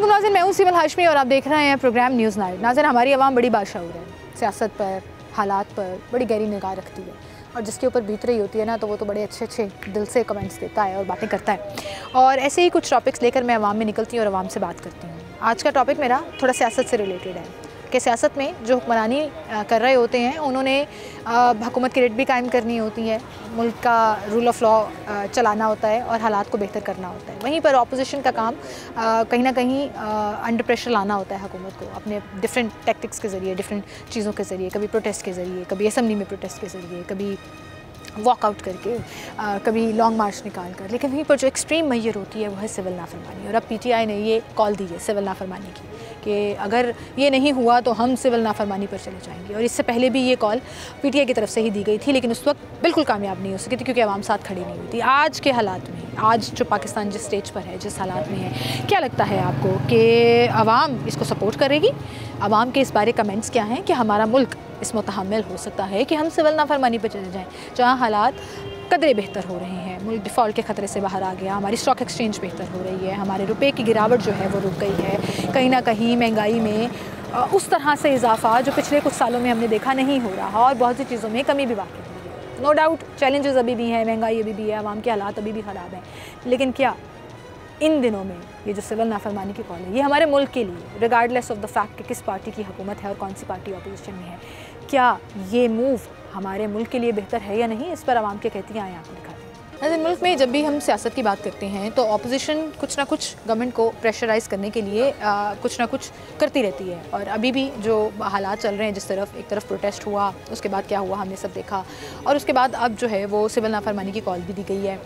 अस्सलाम नाज़रीन, मैं हूँ सिमल हाशमी और आप देख रहे हैं प्रोग्राम न्यूज़ नाइट। नाज़रीन, हमारी आवाम बड़ी बाशऊर है, सियासत पर, हालात पर बड़ी गहरी निगाह रखती है और जिसके ऊपर बीत रही होती है ना, तो वो तो बड़े अच्छे अच्छे दिल से कमेंट्स देता है और बातें करता है। और ऐसे ही कुछ टॉपिक्स लेकर मैं आवाम में निकलती हूँ और आवाम से बात करती हूँ। आज का टॉपिक मेरा थोड़ा सियासत से रिलेटेड है कि सियासत में जो हुक्मरानी कर रहे होते हैं उन्होंने हुकूमत की रेट भी कायम करनी होती है, मुल्क का रूल ऑफ लॉ चलाना होता है और हालात को बेहतर करना होता है। वहीं पर ऑपोजिशन का काम कहीं ना कहीं अंडर प्रेशर लाना होता है हुकूमत को, अपने डिफरेंट टैक्टिक्स के ज़रिए, डिफरेंट चीज़ों के ज़रिए, कभी प्रोटेस्ट के ज़रिए, कभी असम्बली में प्रोटेस्ट के ज़रिए, कभी वॉकआउट करके, कभी लॉन्ग मार्च निकाल कर। लेकिन वहीं पर जो एक्सट्रीम मैयर होती है वो है सिविल नाफरमानी। और अब PTI ने ये कॉल दी है सिविल नाफरमानी की कि अगर ये नहीं हुआ तो हम सिविल नाफरमानी पर चले जाएंगे। और इससे पहले भी ये कॉल PTI की तरफ से ही दी गई थी, लेकिन उस वक्त बिल्कुल कामयाब नहीं हो सकी थी क्योंकि आवाम साथ खड़ी नहीं हुई थी। आज के हालात में, आज जो पाकिस्तान जिस स्टेज पर है, जिस हालात में है, क्या लगता है आपको कि आवाम इसको सपोर्ट करेगी? आवाम के इस बारे कमेंट्स क्या हैं कि हमारा मुल्क इस मुतहम्मिल हो सकता है कि हम सिविल नाफरमानी पर चले जाएँ, जहाँ हालात कदरे बेहतर हो रहे हैं, मुल्क डिफ़ॉल्ट के ख़तरे से बाहर आ गया, हमारी स्टॉक एक्सचेंज बेहतर हो रही है, हमारे रुपए की गिरावट जो है वो रुक गई है, कहीं ना कहीं महंगाई में उस तरह से इजाफा जो पिछले कुछ सालों में हमने देखा नहीं हो रहा और बहुत सी चीज़ों में कमी भी वाक़ई हुई है। नो डाउट चैलेंजेस अभी भी हैं, महंगाई अभी भी है, आवाम के हालात अभी भी ख़राब हैं, लेकिन क्या इन दिनों में ये जो सिविल नाफरमानी की कॉल है, ये हमारे मुल्क के लिए, रिगार्डलेस ऑफ द फैक्ट कि किस पार्टी की हुकूमत है और कौन सी पार्टी अपोजिशन में है, क्या ये मूव हमारे मुल्क के लिए बेहतर है या नहीं? इस पर आवाम क्या कहती हैं आए आपको दिखाते हैं। अगर मुल्क में जब भी हम सियासत की बात करते हैं तो अपोजिशन कुछ ना कुछ गवर्नमेंट को प्रेशराइज़ करने के लिए कुछ ना कुछ करती रहती है। और अभी भी जो हालात चल रहे हैं, जिस तरफ एक तरफ प्रोटेस्ट हुआ, उसके बाद क्या हुआ हमने सब देखा, और उसके बाद अब जो है वो सिविल नाफरमानी की कॉल भी दी गई है।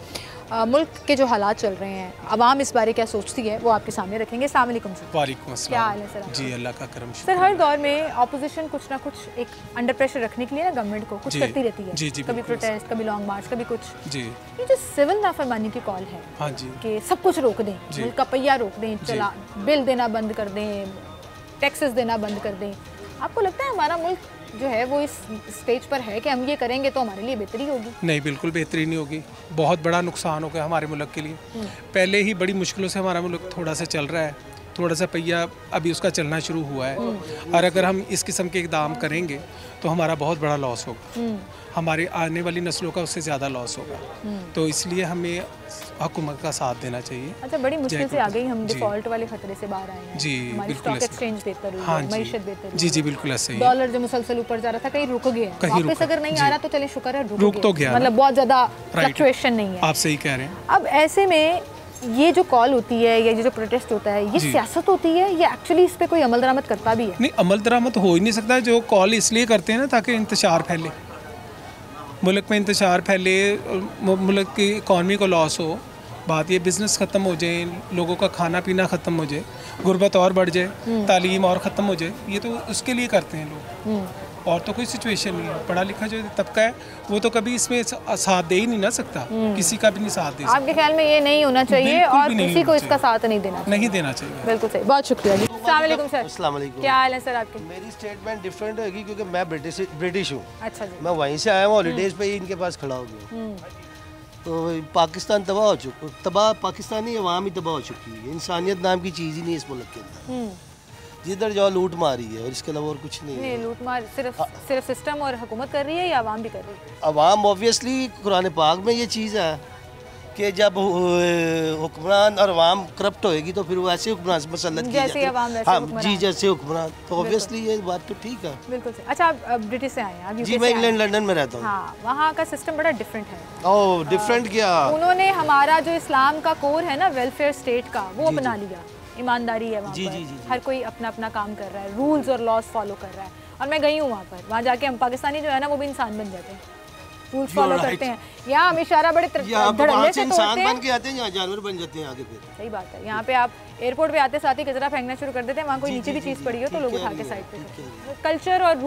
मुल्क के जो हालात चल रहे हैं, आवाम इस बारे क्या सोचती है वो आपके सामने रखेंगे। अस्सलाम वालेकुम सर। वालेकुम अस्सलाम। क्या हाल है सर? जी अल्लाह का करम। सर, हर दौर में ऑपोजिशन कुछ ना कुछ एक अंडर प्रेशर रखने के लिए ना गवर्नमेंट को कुछ करती रहती है। जी, जी, कभी प्रोटेस्ट, कभी लॉन्ग मार्च, कभी कुछ। जी, ये जो सिविल नाफरमानी की कॉल है, हाँ जी, कि सब कुछ रोक दें, मुल्क का पहिया रोक दें, चला बिल देना बंद कर दें, टैक्सेस देना बंद कर दें, आपको लगता है हमारा मुल्क जो है वो इस स्टेज पर है कि हम ये करेंगे तो हमारे लिए बेहतरी होगी? नहीं, बिल्कुल बेहतरी नहीं होगी। बहुत बड़ा नुकसान होगा हमारे मुल्क के लिए। पहले ही बड़ी मुश्किलों से हमारा मुल्क थोड़ा सा चल रहा है, थोड़ा सा पहिया अभी उसका चलना शुरू हुआ है, और अगर हम इस किस्म के इक़दाम करेंगे तो हमारा बहुत बड़ा लॉस होगा, हमारे आने वाली नस्लों का उससे ज़्यादा लॉस होगा। तो इसलिए हमें हुकूमत का साथ देना चाहिए। अच्छा, बड़ी मुश्किल से आ गई, हम डिफॉल्ट वाले खतरे से बाहर आए हैं। जी, हमारी स्टॉक एक्सचेंज बेहतर हुई है, मईशत बेहतर हुई। जी जी बिल्कुल ऐसे ही। डॉलर जो मुसलसल ऊपर जा रहा था कहीं रुक गया, वापस अगर नहीं आ रहा तो चले शुक्र है रुक तो गया, मतलब बहुत ज़्यादा फ्लक्चुएशन नहीं है। आप सही कह रहे हैं। अब ऐसे में ये जो कॉल होती है या ये जो प्रोटेस्ट होता है, ये सियासत होती है या एक्चुअली इस पे कोई अमल दरामद करता भी है? नहीं, अमल दरामद हो ही नहीं सकता। जो कॉल इसलिए करते हैं ना ताकि इंतशार फैले, मुल्क में इंतशार फैले, मुल्क की इकॉनमी को लॉस हो, बात ये बिज़नेस ख़त्म हो जाए, लोगों का खाना पीना ख़त्म हो जाए, गुर्बत और बढ़ जाए, तालीम और ख़त्म हो जाए, ये तो उसके लिए करते हैं लोग। और तो कोई सिचुएशन नहीं है। पढ़ा लिखा जो तबका है वो तो कभी इसमें साथ दे ही नहीं ना सकता, किसी का भी नहीं साथ दे सकता। आपके ख्याल में ये नहीं होना चाहिए और किसी को इसका साथ नहीं देना चाहिए? बिल्कुल सही, बहुत शुक्रिया जी। अस्सलाम वालेकुम सर। अस्सलाम वालेकुम। क्या हाल है सर आपके? मेरी स्टेटमेंट डिफरेंट होगी क्योंकि मैं ब्रिटिश हूँ। अच्छा जी। मैं वहीं से आया हूँ, हॉलीडेज पे ही इनके पास खड़ा हो गया। तो पाकिस्तान तबाह हो चुका, पाकिस्तानी अवाम ही तबाह हो चुकी है। इंसानियत नाम की चीज़ ही नहीं इस मुल्क के अंदर। जिधर जाओ लूट मारी है और इसके अलावा और कुछ नहीं है। लूट मार सिर्फ सिस्टम और हुकूमत कर रही है या आवाम भी कर रही है? अवाम ऑब्वियसली कुरान पाक में ये चीज़ है कि जब हुक्मरान और अवाम करप्ट होएगी तो फिर वो ऐसे हुक्मरान से मसलत की जाती है। हाँ जी, जैसे हुक्मरान, तो ऑब्वियसली ये बात तो ठीक है। बिल्कुल सही। अच्छा, आप ब्रिटिश से आए हैं? जी, मैं इंग्लैंड लंदन में रहता हूँ। हाँ, वहाँ का सिस्टम बड़ा डिफरेंट है। ओह, डिफरेंट क्या? उन्होंने हमारा जो इस्लाम का कोर है ना, वेलफेयर स्टेट का, वो अपना लिया। ईमानदारी है वहाँ पर, हर कोई अपना अपना काम कर रहा है, रूल्स और लॉज फॉलो कर रहा है। और मैं गई हूँ वहाँ पर, वहाँ जाके हम पाकिस्तानी जो है ना वो भी इंसान बन जाते हैं, रूल्स फॉलो करते हैं। यहाँ हम इशारा बड़े धड़ल्ले से इंसान बन के आते हैं, यहाँ जानवर बन जाते हैं आगे फिर। सही बात है। यहाँ पे आप एयरपोर्ट पे आते साथ ही कचरा फेंकना शुरू कर देते हैं, वहाँ कोई नीचे भी चीज़ पड़ी हो तो लोग उठा के साइड पे। कल्चर और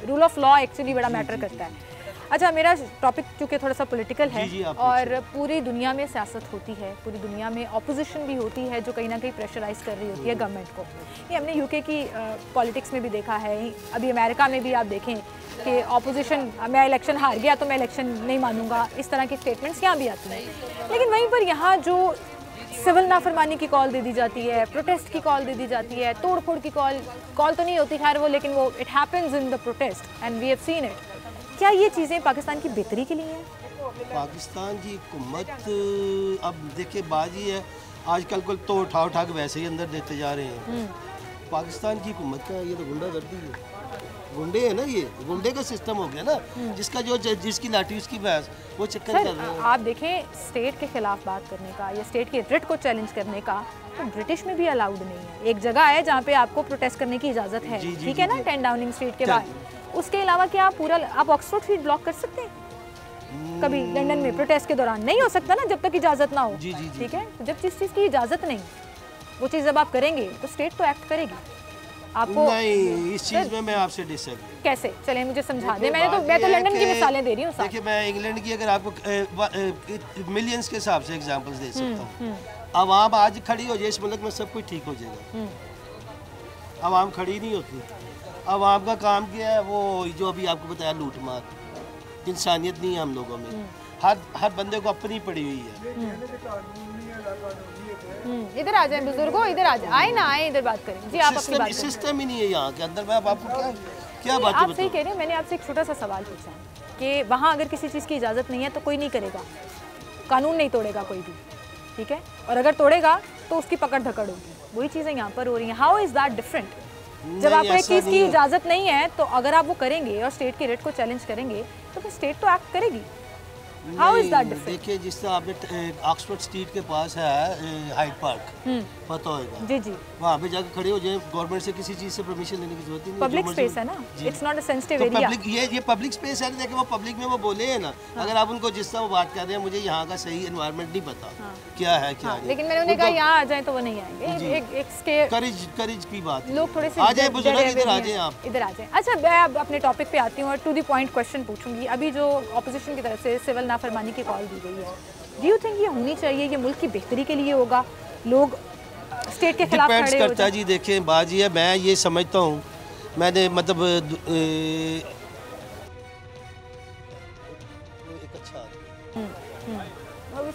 रूल ऑफ लॉ एक्चुअली बड़ा मैटर करता है। अच्छा, मेरा टॉपिक चूँकि थोड़ा सा पॉलिटिकल है और पूरी दुनिया में सियासत होती है, पूरी दुनिया में ऑपोजिशन भी होती है जो कहीं ना कहीं प्रेशराइज़ कर रही होती है गवर्नमेंट को। ये हमने यूके की पॉलिटिक्स में भी देखा है, अभी अमेरिका में भी आप देखें कि ऑपोजिशन, मैं इलेक्शन हार गया तो मैं इलेक्शन नहीं मानूंगा, इस तरह की स्टेटमेंट्स यहाँ भी आती हैं। लेकिन वहीं पर यहाँ जो सिविल नाफरमानी की कॉल दे दी जाती है, प्रोटेस्ट की कॉल दे दी जाती है, तोड़ फोड़ की कॉल तो नहीं होती खैर वो, लेकिन वो it happens in the protest and we have seen it. क्या ये चीज़ें पाकिस्तान की बेहतरी के लिए हैं? पाकिस्तान की हुकूमत अब देखिए बाजी है, आजकल को तो उठा के वैसे ही अंदर देते जा रहे हैं। पाकिस्तान की हुकूमत का ये तो गुंडागर्दी है, गुंडे है ना, ये गुंडे का सिस्टम हो गया ना, जिसका जो जिसकी लाठी उसकी भैंस, वो चक्कर कर रहे हैं। आप देखें स्टेट के खिलाफ बात करने का या स्टेट के रिट को चैलेंज करने का तो ब्रिटिश में भी अलाउड नहीं है। एक जगह है जहाँ पे आपको प्रोटेस्ट करने की इजाज़त है, ठीक है ना, 10 डाउनिंग स्ट्रीट के बाद। उसके अलावा क्या आप पूरा आप ऑक्सफोर्ड स्ट्रीट ब्लॉक कर सकते हैं? कभी लंदन में प्रोटेस्ट के दौरान नहीं हो सकता ना, जब तक इजाज़त ना हो, ठीक है। जब जिस चीज़ की इजाज़त नहीं, वो चीज़ जब आप करेंगे तो स्टेट तो एक्ट करेगी। आपको नहीं, इस चीज़ में मैं आपसे डिसएग्री। कैसे? चलिए मुझे समझा दें। मैं तो लंदन की मिसालें दे रही हूँ। देखिए मैं इंग्लैंड की अगर आपको मिलियंस के हिसाब से एग्जांपल्स दे सकता हूँ। आवाम आज खड़ी हो जाए इस मुल्क में सब कुछ ठीक हो जाएगा। आवाम खड़ी नहीं होती। आवाम का काम क्या है? वो जो अभी आपको बताया लूट मार, इंसानियत नहीं है हम लोगों में। हर बंदे को अपनी पड़ी हुई है। इधर आ जाए बुजुर्गों, इधर आ जाए, आए ना आए इधर बात करें जी। आप अपनी बात करें। सिस्टम ही नहीं है यहाँ के अंदर। मैं अब आपको क्या बात आप सही कह रहे हैं। मैंने आपसे एक छोटा सा सवाल पूछा कि वहाँ अगर किसी चीज़ की इजाज़त नहीं है तो कोई नहीं करेगा, कानून नहीं तोड़ेगा कोई भी, ठीक है, और अगर तोड़ेगा तो उसकी पकड़ धकड़ होगी। वही चीज़ें यहाँ पर हो रही हैं। How is that different? जब आपको एक चीज़ की इजाज़त नहीं है तो अगर आप वो करेंगे और स्टेट के रेट को चैलेंज करेंगे तो फिर स्टेट तो एक्ट करेगी। How is that different? देखिए जिस तरह आपने ऑक्सफोर्ड स्ट्रीट के पास है हाइड पार्क, पता होगा जी जी, वहाँ पे जाकर खड़े हो जाए, गवर्नमेंट से किसी चीज़ से परमिशन लेने की जरूरत ही नहीं। पब्लिक स्पेस है ना, it's not a sensitive area. ये पब्लिक स्पेस है। देखिए वो पब्लिक में वो बोले हैं ना, अगर आप उनको जिस तरह वो बात कर रहे हैं, मुझे यहाँ का सही एनवायरनमेंट नहीं पता क्या है क्या नहीं। लेकिन मैंने उन्हें कहा यहाँ आ जाए तो वो नहीं आएंगे। एक करेज की बात, लोग थोड़े से आ जाए बुजुर्ग, इधर आ जाए, आप इधर आ जाए। अच्छा मैं अब अपने टॉपिक पे आती हूँ और टू द पॉइंट क्वेश्चन पूछूंगी। अभी जो ऑपोजिशन की तरफ से सिविल नाफरमानी की कॉल दी गई है, डू यू थिंक ये होनी चाहिए? ये मुल्क की बेहतरी के लिए होगा? लोग स्टेट के खिलाफ खड़े हो जाए? करता जी। देखिए बाजी है, मैं ये समझता हूँ, मैंने मतलब एक अच्छा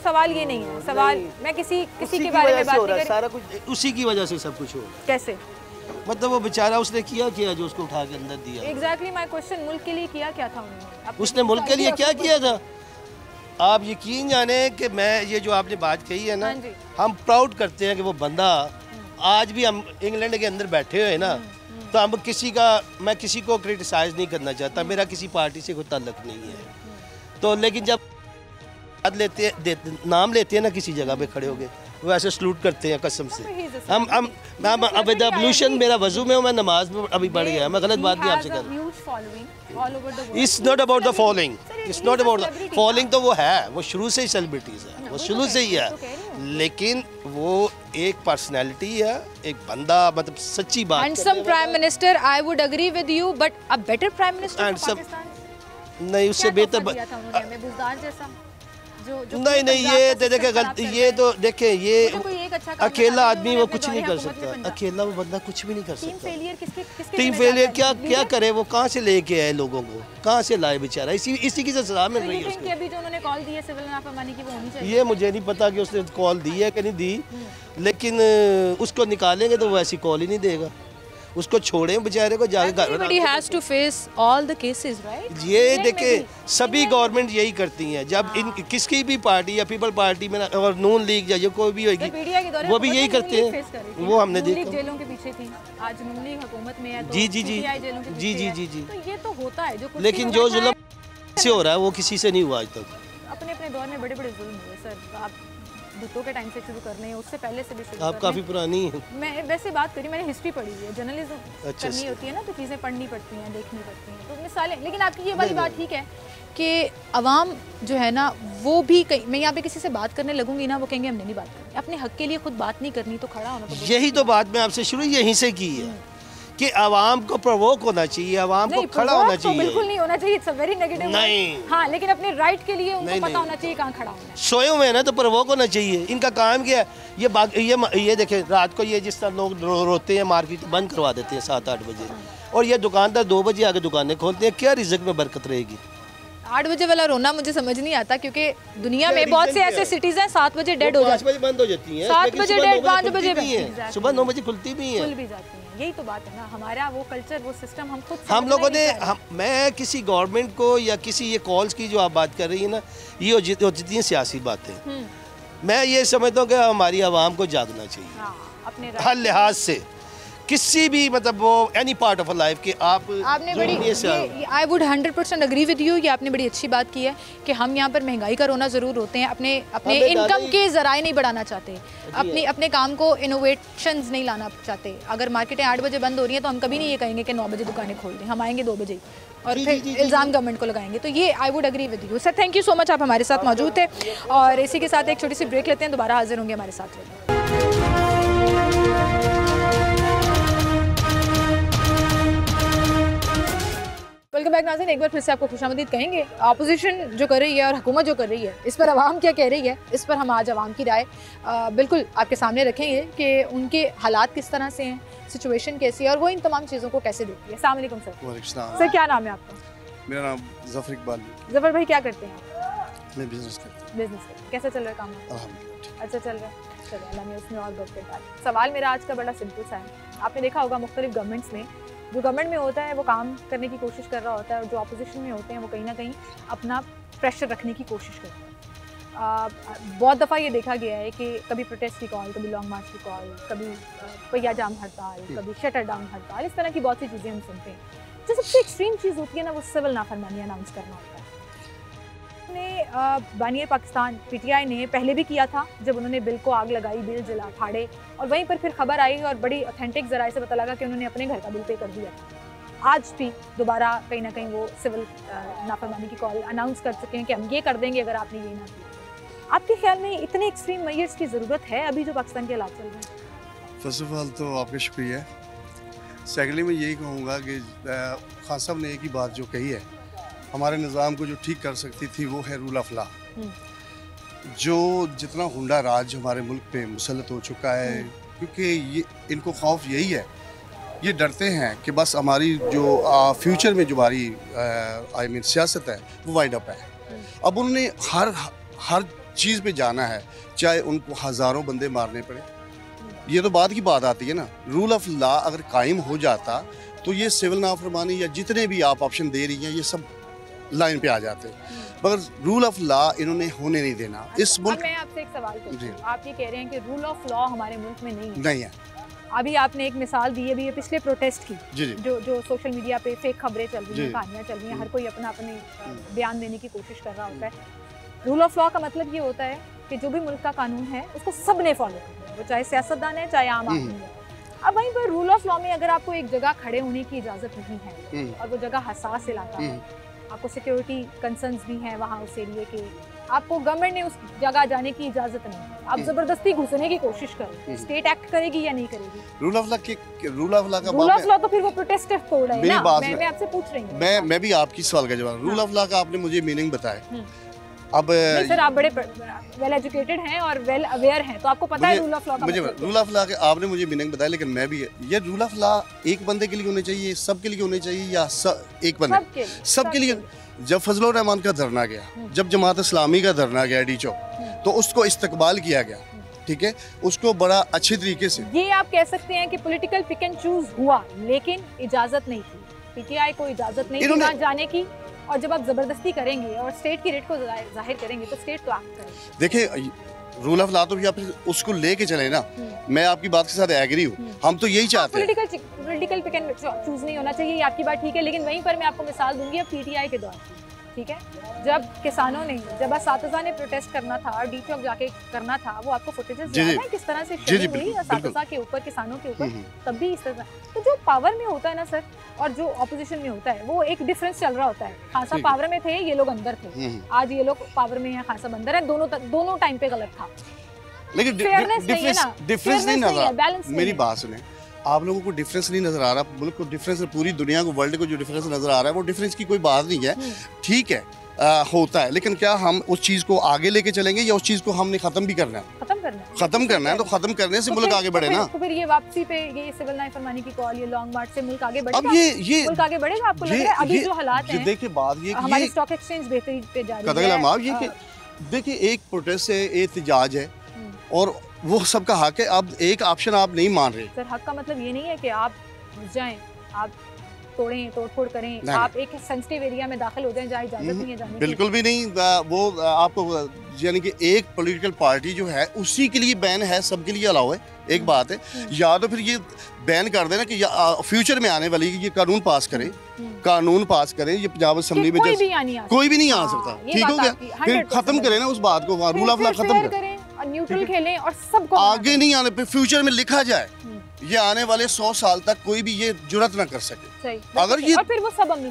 सवाल ये नहीं है। सवाल मैं किसी के बारे में बात नहीं कर रही। सारा कुछ उसी की वजह से सब कुछ हो रहा है। कैसे? मतलब वो बेचारा उसने किया जो उसको उठा के अंदर दिया। एग्जैक्टली माय क्वेश्चन, मुल्क के लिए किया क्या था उन्होंने? उसने मुल्क के लिए क्या किया था? आप यकीन जाने कि मैं ये जो आपने बात कही है ना, हम प्राउड करते हैं कि वो बंदा आज भी हम इंग्लैंड के अंदर बैठे हुए ना, तो हम मैं किसी को क्रिटिसाइज नहीं करना चाहता, मेरा किसी पार्टी से कोई ताल्लुक नहीं है। तो लेकिन जब नाम लेते हैं ना किसी जगह पे खड़े हो गए, वो ऐसे सलूट करते हैं कसम से। हम अब एब्लूशन मेरा वजू में, मैं नमाज में अभी बढ़ गया, मैं गलत बात नहीं आपसे कर रहा। It's not about the following, it's not about the following. तो वो है, वो शुरू से ही सेलिब्रिटीज है, वो शुरू से ही है, लेकिन वो एक पर्सनैलिटी है, एक बंदा, मतलब सच्ची बात। Handsome prime minister, I would agree with you, but a better prime minister for Pakistan नहीं, उससे बेहतर बुज़दार जैसा नहीं ये देखिए गलती, ये तो देखें ये अकेला आदमी वो कुछ नहीं कर सकता, अकेला वो बंदा कुछ भी नहीं कर सकता। टीम फेलियर क्या करे? वो कहाँ से लेके आए लोगों को, कहाँ से लाए बेचारा? इसी की सजा मिल रही है उसको। अभी जो उन्होंने कॉल दी है सिविल नाफरमानी की, वो होनी चाहिए। ये मुझे नहीं पता कि उसने कॉल दी है कि नहीं दी, लेकिन उसको निकालेंगे तो वो ऐसी कॉल ही नहीं देगा। उसको छोड़ें बेचारे को, जाके Everybody has to face all the cases, right? ये देखे सभी गवर्नमेंट यही करती हैं। जब इन किसकी भी पार्टी या पीपल पार्टी में और नून लीग या कोई भी होगी, वो भी यही करते हैं। वो हमने देखा, जेलों के पीछे थी, आज नून लीग हुकूमत में है तो जी तो ये तो होता है जो। लेकिन जो जुल्म से हो रहा है वो किसी से नहीं हुआ आज तक। अपने दौर में बड़े जुल्म हुए सर। आप भुट्टो के टाइम से शुरू कर रहे हैं, उससे पहले से भी शुरू। आप काफ़ी पुरानी हैं। मैं वैसे बात करी, मैंने हिस्ट्री पढ़ी हुई है, जर्नलिज्म करनी होती है ना, तो चीज़ें पढ़नी पड़ती हैं, देखनी पड़ती हैं, तो मिसालें। लेकिन आपकी ये वाली बात ठीक है कि अवाम जो है ना, वो भी कहीं, मैं यहाँ पे किसी से बात करने लगूंगी ना, वो कहेंगे हमने नहीं बात करनी, अपने हक के लिए खुद बात नहीं करनी, तो खड़ा होना। तो यही तो बात मैं आपसे शुरू यहीं से की है कि आवाम को प्रोवोक होना चाहिए, आवाम को खड़ा होना चाहिए। बिल्कुल नहीं होना चाहिए, इट्स अ वेरी नेगेटिव। नहीं, हाँ, लेकिन अपने राइट के लिए उनको पता होना चाहिए कहाँ खड़ा होना है। सोए हुए हैं ना, तो प्रोवोक होना चाहिए। इनका काम क्या है? ये देखें, रात को ये जिस तरह लोग रोते हैं, मार्केट बंद करवा देते हैं 7-8 बजे, और ये दुकानदार 2 बजे आके दुकानें खोलते हैं। क्या रिज़्क में बरकत रहेगी? 8 बजे वाला रोना मुझे समझ नहीं आता, क्योंकि दुनिया में बहुत से ऐसे सिटीज हैं 7 बजे डेड हो जाती 5 बजे बंद हो जाती हैं, 7 बजे डेड 5 बजे सुबह 9 बजे खुलती भी खुल हैं। भी जाती हैं। यही तो बात है ना, हमारा वो कल्चर, वो सिस्टम हम खुद हम लोगों ने मैं किसी गवर्नमेंट को या किसी ये कॉल्स की जो आप बात कर रही है ना, ये हो जितनी सियासी बातें, मैं ये समझता हूँ कि हमारी आवाम को जागना चाहिए अपने हर लिहाज से, किसी भी मतलब वो एनी पार्ट ऑफ लाइफ के आपने बड़ी I would 100% agree with you, ये आपने बड़ी अच्छी बात की है कि हम यहाँ पर महंगाई का रोना ज़रूर होते हैं, अपने इनकम के ज़राए नहीं बढ़ाना चाहते, अपने काम को इनोवेशंस नहीं लाना चाहते। अगर मार्केटें 8 बजे बंद हो रही हैं तो हम कभी नहीं ये कहेंगे कि 9 बजे दुकानें खोल दें, हम आएंगे 2 बजे और फिर इल्ज़ाम गवर्नमेंट को लगाएंगे। तो ये I would agree with you sir. Thank you so much, आप हमारे साथ मौजूद थे। और इसी के साथ एक छोटी सी ब्रेक लेते हैं, दोबारा हाजिर होंगे हमारे साथ। वेलकम बैक नाज़रीन, एक बार फिर से आपको खुशामदीद कहेंगे। अपोजिशन जो कर रही है और हुकूमत जो कर रही है, इस पर आवाम क्या कह रही है, इस पर हम आज आवाम की राय बिल्कुल आपके सामने रखेंगे कि उनके हालात किस तरह से हैं, सिचुएशन कैसी है और वो इन तमाम चीज़ों को कैसे देखती है। अस्सलाम वालेकुम सर। सर क्या नाम है आपका? मेरा नाम ज़फ़र इकबाल। ज़फ़र भाई क्या करते हैं? मैं बिजनेस करता हूँ। बिजनेस कैसा चल रहा है काम? अल्हम्दुलिल्लाह अच्छा चल रहा है, चलिए अल्लाह ने उसमें और बरकत डाली। सवाल मेरा आज का बड़ा सिंपल सा है। आपने देखा होगा मुख्तलिफ गवर्नमेंट्स में, जो गवर्नमेंट में होता है वो काम करने की कोशिश कर रहा होता है, और जो अपोजिशन में होते हैं वो कहीं ना कहीं अपना प्रेशर रखने की कोशिश करते हैं। बहुत दफ़ा ये देखा गया है कि कभी प्रोटेस्ट की कॉल, कभी लॉन्ग मार्च की कॉल, कभी पहिया जाम हड़ताल, कभी शटर डाउन हड़ताल, इस तरह की बहुत सी चीज़ें हम सुनते हैं। जो सबसे एक्सट्रीम चीज़ होती है ना, वो सिविल नाफरमानी अनाउंस करना होता है। बानी पाकिस्तान PTI ने पहले भी किया था, जब उन्होंने बिल को आग लगाई, बिल जला फाड़े, और वहीं पर फिर खबर आई और बड़ी ऑथेंटिक ज़राए से पता लगा कि उन्होंने अपने घर का बिल पे कर दिया था। आज भी दोबारा कहीं ना कहीं वो सिविल नाफरमानी की कॉल अनाउंस कर चुके हैं कि हम ये कर देंगे अगर आपने ये ना किया। आपके ख्याल में इतने एक्सट्रीम मेजर्स की ज़रूरत है अभी जो पाकिस्तान के हालात चल रहे हैं? फर्स्ट ऑफ ऑल तो आपका शुक्रिया। सेकेंडली मैं यही कहूँगा कि खान साहब ने एक ही बात जो कही है, हमारे निज़ाम को जो ठीक कर सकती थी वो है रूल ऑफ लॉ। जो जितना हुंडा राज हमारे मुल्क पे मुसल्लत हो चुका है, क्योंकि ये इनको खौफ यही है, ये डरते हैं कि बस हमारी जो फ्यूचर में जो हमारी आई मीन सियासत है वो वाइड अप है। अब उन्होंने हर चीज़ पे जाना है, चाहे उनको हज़ारों बंदे मारने पड़े। ये तो बात की बात आती है ना, रूल ऑफ लॉ अगर कायम हो जाता तो ये सिविल नाफरमानी या जितने भी आप ऑप्शन दे रही हैं ये सब लाइन पे आ जाते, मगर रूल ऑफ लॉ इन्होंने होने नहीं देना इस मुल्क। मैं आपसे एक सवाल पूछूं, आप ये कह रहे हैं कि रूल ऑफ लॉ हमारे मुल्क में नहीं है। अभी आपने एक मिसाल दी है, ये पिछले प्रोटेस्ट की, जो सोशल मीडिया पे फेक खबरें चल रही हैं, कहानियाँ चल रही हैं, हर कोई अपने बयान देने की कोशिश कर रहा होता है। रूल ऑफ लॉ का मतलब ये होता है कि जो भी मुल्क का कानून है उसको सब ने फॉलो करना है, वो चाहे सियासतदान है चाहे आम आदमी है। अब वहीं पर रूल ऑफ लॉ में अगर आपको एक जगह खड़े होने की इजाज़त नहीं है और वो जगह हसास इलाका है, आपको सिक्योरिटी कंसर्न्स भी हैं वहाँ उस एरिए के, आपको गवर्नमेंट ने उस जगह जाने की इजाज़त नहीं है, आप ज़बरदस्ती घुसने की कोशिश करो, स्टेट एक्ट करेगी या नहीं करेगी? रूल ऑफ लॉ का रूल ऑफ लॉ तो फिर वो प्रोटेस्टर कोड है ना, मैं आपसे पूछ रही हूँ। मैं भी आपकी सवाल का जवाब, रूल ऑफ लॉ का आपने मुझे मीनिंग बताया। अब सर आप बड़े वेल एजुकेटेड हैं और वेल अवेयर हैं, तो आपको पता है रूल ऑफ लॉ का मतलब। रूल ऑफ लॉ के आपने मुझे मीनिंग बताया, लेकिन मैं भी ये रूल ऑफ लॉ एक बंदे के लिए होने चाहिए, सबके लिए होने चाहिए, या एक बंदे सबके लिए? जब फजल रहमान का धरना गया, जब जमात इस्लामी का धरना गया डी चौक, तो उसको इस्तकबाल किया गया, ठीक है, उसको बड़ा अच्छे तरीके से। ये आप कह सकते हैं कि पॉलिटिकल पिक एंड चूज हुआ, लेकिन इजाजत नहीं थी, PTI को इजाजत नहीं थी वहाँ जाने की। और जब आप जबरदस्ती करेंगे और स्टेट की रेट को जाहिर करेंगे तो स्टेट तो एक्ट करेगी। देखिए रूल ऑफ लॉ तो भी आप उसको लेके चले ना, मैं आपकी बात के साथ एग्री हूँ, हम तो यही चाहते हैं। पॉलिटिकल पिक एंड चूज नहीं होना चाहिए, ये आपकी बात ठीक है, लेकिन वहीं पर मैं आपको मिसाल दूंगी अब PTI के दौर की, ठीक है, जब किसानों ने, जब असातिज़ा ने प्रोटेस्ट करना था और डी चौक जाके करना था, वो आपको फुटेजेस याद है किस तरह से शेयर हुई असातिज़ा के ऊपर, किसानों के ऊपर, तब भी इस तरह। तो जो पावर में होता है ना सर, और जो ऑपोजिशन में होता है, वो एक डिफरेंस चल रहा होता है। खान साहब पावर में थे, ये लोग अंदर थे, आज ये लोग पावर में हैं, खान साहब अंदर है, दोनों टाइम पे गलत था, लेकिन डिफरेंस नहीं नजर। मेरी बात सुने, आप लोगों को डिफरेंस नहीं नजर आ रहा, मुल्क को डिफरेंस, पूरी दुनिया को, वर्ल्ड को जो डिफरेंस नजर आ रहा है, वो डिफरेंस की कोई बात नहीं है, ठीक है, होता है, लेकिन क्या हम उस चीज़ को आगे लेके चलेंगे या उस चीज़ को हमने ख़त्म भी करना है? ख़त्म करना है? ख़त्म करना है तो ख़त्म करने से मुल्क आगे बढ़े ना। तो फिर ये वापसी पे ये सिविल नाफरमानी की कॉल, ये लॉन्ग मार्च से मुल्क आगे बढ़ेगा? अब ये मुल्क आगे बढ़ेगा आपको लग रहा है? अभी जो हालात हैं, देखिए बात ये हमारी स्टॉक एक्सचेंज बेहतरी पे जा रही है। देखिए एक प्रोटेस्ट है, एहतजाज है और वो सबका हक है। अब एक ऑप्शन आप नहीं मान रहे। सर हक का मतलब ये नहीं है कि आप घुस जाएं, आप तोड़ें, तोड़फोड़ करें, आप एक सेंसिटिव एरिया में दाखिल हो जाएं जहाँ इजाजत नहीं है जाने की। बिल्कुल भी नहीं। वो आपको यानी कि एक पॉलिटिकल पार्टी जो है उसी के लिए बैन है, सबके लिए अलाउ है। एक बात है, या तो फिर ये बैन कर देना कि फ्यूचर में आने वाली ये कानून पास करें, ये पंजाब असेंबली में कोई भी नहीं आ सकता। ठीक हो गया, फिर खत्म करें ना उस बात को, रूल ऑफ लॉ खत्म करें, न्यूट्रल खेलें और सबको आगे नहीं आने पे फ्यूचर में लिखा जाए ये आने वाले 100 साल तक कोई भी ये जुर्रत ना कर सके। अगर ये और फिर वो सब अमल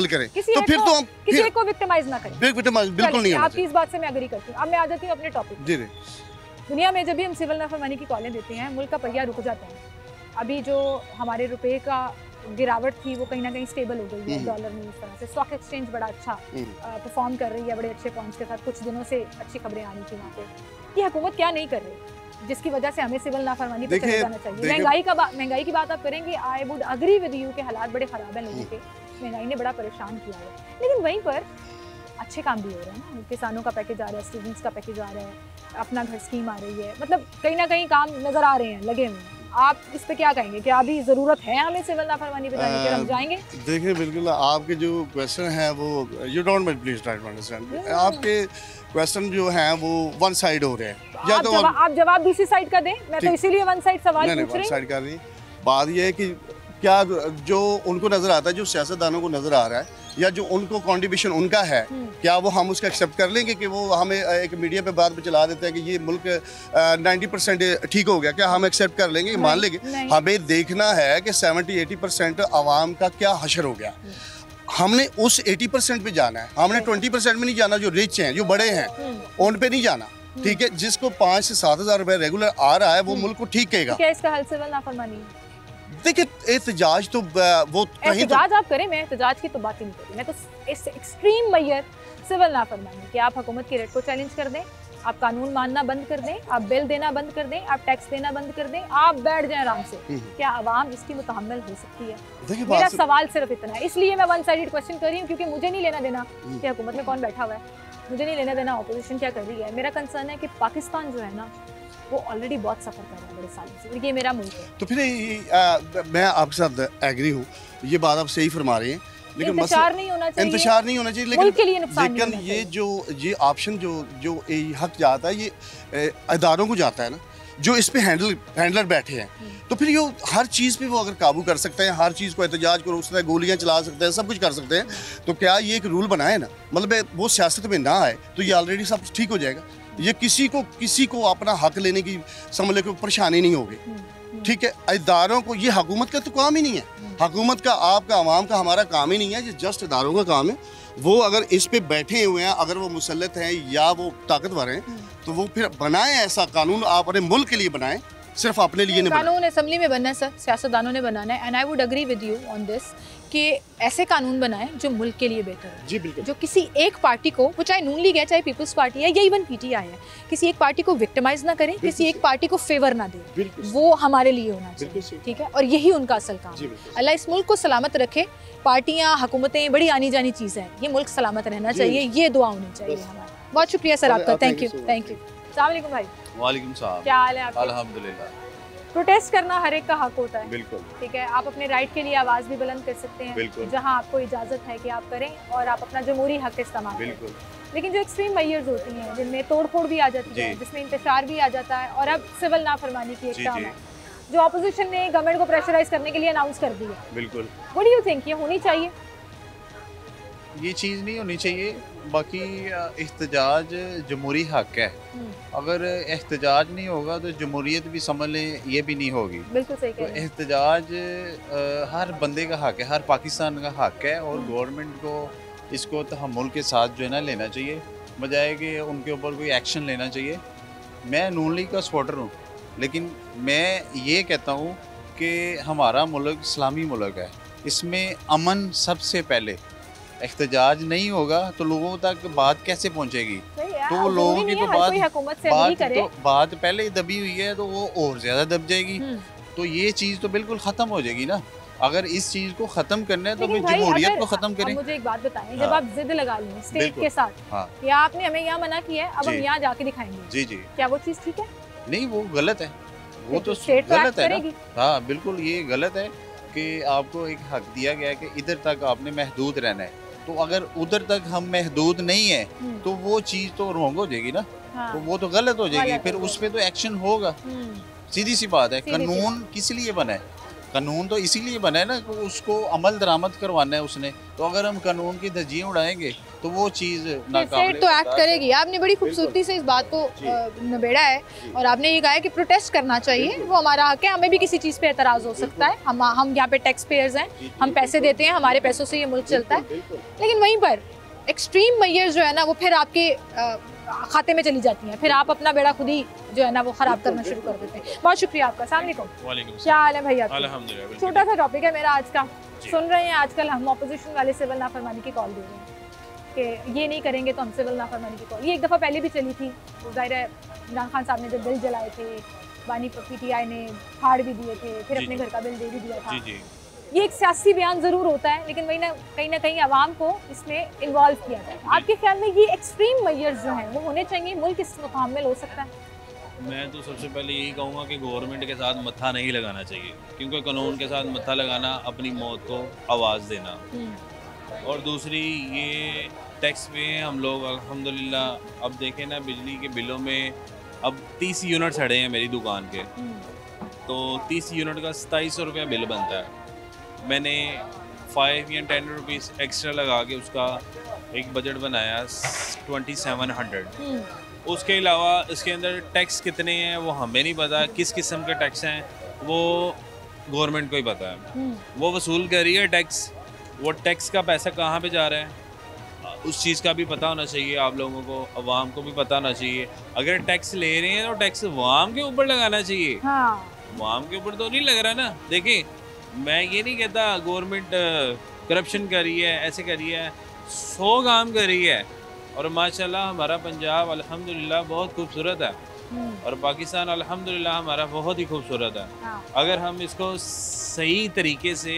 करें, तो फिर तो हम किसी को विक्टिमाइज ना करें। बिल्कुल नहीं। आपकी इस बात से मैं एग्री करती हूँ। अब मैं आ जाती हूँ अपने टॉपिक। जी। दुनिया में जब भी हम सिविल नाफरमानी की कॉलें देते हैं, मुल्क का पहिया रुक जाता है। अभी जो हमारे रुपए का गिरावट थी वो कहीं ना कहीं स्टेबल हो गई है, डॉलर में इस तरह से। स्टॉक एक्सचेंज बड़ा अच्छा परफॉर्म कर रही है, बड़े अच्छे पॉइंट्स के साथ। कुछ दिनों से अच्छी खबरें आ रही थी वहाँ पे। ये हुकूमत क्या नहीं कर रही जिसकी वजह से हमें सिविल नाफरमानी पे चले जाना चाहिए? महंगाई की बात आप करेंगे, I would agree with you के हालात बड़े खराब हैं लोगों के, महंगाई ने बड़ा परेशान किया है। लेकिन वहीं पर अच्छे काम भी हो रहे हैं ना, किसानों का पैकेज आ रहा है, स्टूडेंट्स का पैकेज आ रहा है, अपना घर स्कीम आ रही है, मतलब कहीं ना कहीं काम नजर आ रहे हैं, लगे हुए हैं। आप इस पे क्या कहेंगे कि अभी जरूरत है हमें सिविल नाफरमानी पे जाने की? हम जाएंगे? देखिए बिल्कुल आपके जो क्वेश्चन है वो you don't please try to understand. आपके क्वेश्चन जो हैं वो वन साइड हो रहे हैं। या तो आप जवाब दूसरी साइड का दें। मैं तो इसीलिए वन साइड सवाल पूछ रही हूं। बात ये है कि क्या जो उनको नजर आता है, जो सियासतदानों को नजर आ रहा है या जो उनको कंट्रीब्यूशन उनका है, क्या वो हम उसका एक्सेप्ट कर लेंगे कि वो हमें एक मीडिया पे बात पे चला देते हैं कि ये मुल्क 90% ठीक हो गया, क्या हम एक्सेप्ट कर लेंगे, मान लेंगे? हमें देखना है कि 70-80% आवाम का क्या हशर हो गया। हमने उस 80% पे जाना है, हमने 20% में नहीं जाना। जो रिच हैं, जो बड़े हैं, उन पे नहीं जाना। ठीक है, जिसको 5 से 7 हज़ार रुपए रेगुलर आ रहा है वो मुल्क को ठीक कहेगा। क्या इसका हल सिविल नाफरमानी? देखिए एहतजाज तो वो एहतजाज आप करें, मैं एहतजाज की तो बात ही नहीं करी। मैं तो इस एक्सट्रीम मैयर सिविल नाफरमानी कि आप हुकूमत की रेट को चैलेंज कर दें, आप कानून मानना बंद कर दें, आप बिल देना बंद कर दें, आप टैक्स देना बंद कर दें, आप बैठ जाएं आराम से। क्या आवाम इसकी मुतहम्मिल हो सकती है? मेरा सवाल सिर्फ इतना है। इसलिए मैं वन साइडेड क्वेश्चन कर रही हूँ क्योंकि मुझे नहीं लेना देना कि हुकूमत में कौन बैठा हुआ है, मुझे नहीं लेना देना ऑपोजिशन क्या कर रही है। मेरा कंसर्न है कि पाकिस्तान जो है ना वो ऑलरेडी बहुत सफ़र कर रहा है बड़े सालों से, और ये मेरा मुल्क है। तो फिर मैं आपके साथ एग्री हूँ, ये बात आप सही फरमा रही हैं, लेकिन इंतशार नहीं होना चाहिए, लेकिन ये ऑप्शन जो हक जाता है ये इदारों को जाता है ना, जो इस पे हैंडलर बैठे हैं। तो फिर ये हर चीज़ पे वो अगर काबू कर सकते हैं, हर चीज़ को एहतजाज को रोक सकते हैं, गोलियां चला सकते हैं, सब कुछ कर सकते हैं, तो क्या ये एक रूल बनाए ना, मतलब वो सियासत में ना आए तो ये ऑलरेडी सब ठीक हो जाएगा। ये किसी को अपना हक लेने की समझ को परेशानी नहीं होगी। ठीक है, इदारों को, ये हुकूमत का तो काम ही नहीं है, हुकूमत का, आपका, आवाम का, हमारा काम ही नहीं है, ये जस्ट इदारों का काम है। वो अगर इस पे बैठे हुए हैं, अगर वो मुसल्लत हैं या वो ताकतवर हैं, तो वो फिर बनाएं ऐसा कानून, आप अपने मुल्क के लिए बनाएं, सिर्फ अपने लिए नहीं। कानून असेंबली में बनना है सर, सियासतदानों ने बनाना है। And I would agree with you on this कि ऐसे कानून बनाएं जो मुल्क के लिए बेहतर है। जी बिल्कुल। जो किसी एक पार्टी को, वो चाहे नून लीग है, चाहे पीपल्स पार्टी है या इवन पीटीआई है, किसी एक पार्टी को विक्टिमाइज ना करें, किसी एक पार्टी को फेवर ना दें, वो हमारे लिए होना चाहिए। ठीक है, और यही उनका असल काम है। अल्लाह इस मुल्क को सलामत रखे। पार्टियाँ, हुकूमतें बड़ी आनी जानी चीज़ है, ये मुल्क सलामत रहना चाहिए, ये दुआ होनी चाहिए हमारी। बहुत शुक्रिया सर आपका, थैंक यू। अस्सलाम वालेकुम भाई। वालेकुम सलाम। क्या हाल है आपका? अल्हम्दुलिल्लाह। प्रोटेस्ट करना हर एक का हक होता है, बिल्कुल। ठीक है, आप अपने राइट के लिए आवाज़ भी बुलंद कर सकते हैं जहां आपको इजाज़त है कि आप करें, और आप अपना जमहूरी हक इस्तेमाल करें। लेकिन जो एक्सट्रीम मेजर्स होती हैं, जिनमें तोड़फोड़ भी आ जाती है, जिसमें इंतशार भी आ जाता है, और अब सिविल नाफरमानी की एक टर्म है जो अपोजिशन ने गवर्नमेंट को प्रेशराइज करने के लिए अनाउंस कर दी है। बिल्कुल। व्हाट डू यू थिंक, ये होनी चाहिए? ये चीज़ नहीं होनी चाहिए। बाकी एहतजाज जमहूरी हक है, अगर एहतजाज नहीं होगा तो जमहूरियत भी समझ लें ये भी नहीं होगी। बिल्कुल सही कह रहे हैं। एहतजाज हर बंदे का हक है, हर पाकिस्तान का हक है, और गवर्नमेंट को इसको तहम्मुल के साथ जो है ना लेना चाहिए, बजाय कि उनके ऊपर कोई एक्शन लेना चाहिए। मैं नून लीग का सपोर्टर हूँ, लेकिन मैं ये कहता हूँ कि हमारा मुल्क इस्लामी मुल्क है, इसमें अमन सबसे पहले। एहतजाज नहीं होगा तो लोगों तक बात कैसे पहुंचेगी? है। तो वो अब लोगों जरूरी की नहीं तो है हर कोई हुकूमत से नहीं करे। बात पहले ही दबी हुई है तो वो और ज्यादा दब जाएगी। तो ये चीज तो बिल्कुल खत्म हो जाएगी ना। अगर इस चीज को खत्म करना है तो लेकिन फिर भाई जमहूरियत को अगर खत्म अब करें। मुझे एक बात बताएं, जब हाँ। आप जिद लगा लें स्टेट बिल्कुल। के साथ हाँ या आपने हमें यहाँ मना किया है, अब हम जी। यहाँ जाके दिखाएंगे, जी जी, क्या वो चीज़ ठीक है? नहीं वो गलत है, वो तो स्टेट तो गलत एक्ट है ना। करेगी। हाँ बिल्कुल ये गलत है कि आपको एक हक दिया गया है कि इधर तक आपने महदूद रहना है, तो अगर उधर तक हम महदूद नहीं है तो वो चीज़ तो रॉन्ग हो जाएगी ना। हाँ। तो वो तो गलत हो जाएगी, गलत फिर हो उस पर तो एक्शन होगा। सीधी सी बात है। सीधी सी कानून किस लिए बना है? कानून तो इसीलिए बना है ना कि उसको अमल दरामद करवाना है उसने। तो अगर हम कानून की धज्जियां उड़ाएंगे तो वो चीज़ स्टेट तो एक्ट करेगी। आपने बड़ी खूबसूरती से इस बात को निबेड़ा है और आपने ये कहा है कि प्रोटेस्ट करना चाहिए, वो हमारा हक है, हमें भी किसी चीज़ पे एतराज़ हो सकता है। हम यहाँ पे टैक्स पेयर्स हैं, हम पैसे देते हैं, हमारे पैसों से ये मुल्क चलता है। लेकिन वहीं पर एक्सट्रीम मेजर्स जो है ना वो फिर आपके खाते में चली जाती हैं, फिर आप अपना बेड़ा खुद ही जो है ना वो खराब करना शुरू कर देते हैं। बहुत शुक्रिया आपका। अस्सलाम वालेकुम। क्या हाल है भैया? अल्हम्दुलिल्लाह। छोटा सा टॉपिक है मेरा आज का। सुन रहे हैं आजकल हम ऑपोजिशन वाले सिविल नाफरमानी की कॉल दे रहे हैं कि ये नहीं करेंगे तो हम सिविल नाफरमानी की कॉल। ये एक दफ़ा पहले भी चली थी, ज़ाहिर है इमरान खान साहब ने जब बिल जलाए थे, बानी PTI ने फाड़ भी दिए थे, फिर अपने घर का बिल दे भी दिया था। ये एक सियासी बयान ज़रूर होता है, लेकिन वही ना कहीं आवाम को इसमें इन्वॉल्व किया जाए। आपके ख्याल में ये एक्सट्रीम मेजर्स जो हैं वो होने चाहिए? मुल्क इस मुताबिल हो सकता है? मैं तो सबसे पहले यही कहूँगा कि गवर्नमेंट के साथ मत्था नहीं लगाना चाहिए, क्योंकि कानून के साथ मत्था लगाना अपनी मौत को आवाज़ देना। और दूसरी ये टैक्स पे हम लोग अल्हम्दुलिल्लाह अब देखें ना, बिजली के बिलों में अब 30 यूनिट सड़े हैं मेरी दुकान के, तो 30 यूनिट का 2700 रुपया बिल बनता है। मैंने 5 या 10 रुपीज़ एक्स्ट्रा लगा के उसका एक बजट बनाया 2700। उसके अलावा इसके अंदर टैक्स कितने हैं वो हमें नहीं पता, किस किस्म के टैक्स हैं वो गवर्नमेंट को ही पता है। वो वसूल कर रही है टैक्स, वो टैक्स का पैसा कहाँ पे जा रहा है उस चीज़ का भी पता होना चाहिए आप लोगों को, अवाम को भी पता होना चाहिए। अगर टैक्स ले रहे हैं तो टैक्स अवाम के ऊपर लगाना चाहिए। अवाम के ऊपर तो नहीं लग रहा ना। देखिए मैं ये नहीं कहता गवर्नमेंट करप्शन कर रही है, ऐसे कर रही है, 100 काम कर रही है। और माशाल्लाह हमारा पंजाब अल्हम्दुलिल्लाह बहुत खूबसूरत है और पाकिस्तान अल्हम्दुलिल्लाह हमारा बहुत ही खूबसूरत है। अगर हम इसको सही तरीके से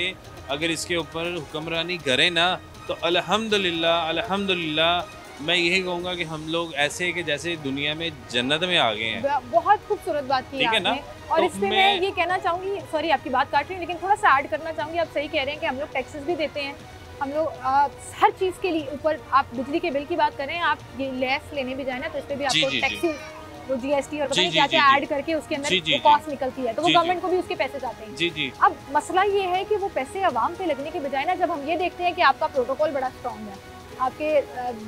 अगर इसके ऊपर हुक्मरानी करें ना तो अल्हम्दुलिल्लाह अल्हम्दुलिल्लाह मैं यही कहूँगा कि हम लोग ऐसे कि जैसे दुनिया में जन्नत में आ गए हैं। बहुत खूबसूरत बात की ठीक है ना। और तो इसमें मैं ये कहना चाहूँगी, सॉरी आपकी बात काट रही हूँ, लेकिन थोड़ा सा ऐड करना चाहूँगी। आप सही कह रहे हैं कि हम लोग टैक्सेस भी देते हैं, हम लोग हर चीज़ के लिए ऊपर, आप बिजली के बिल की बात करें, आप ये लेस लेने भी जाए ना तो इस पर भी आपको टैक्सेस, वो GST और पता नहीं क्या क्या ऐड करके उसके अंदर कॉस्ट निकलती है, तो वो गवर्नमेंट को भी उसके पैसे जाते हैं। अब मसला ये है कि वो पैसे आवाम पे लगने के बजाय ना, जब हम ये देखते हैं कि आपका प्रोटोकॉल बड़ा स्ट्रॉन्ग है, आपके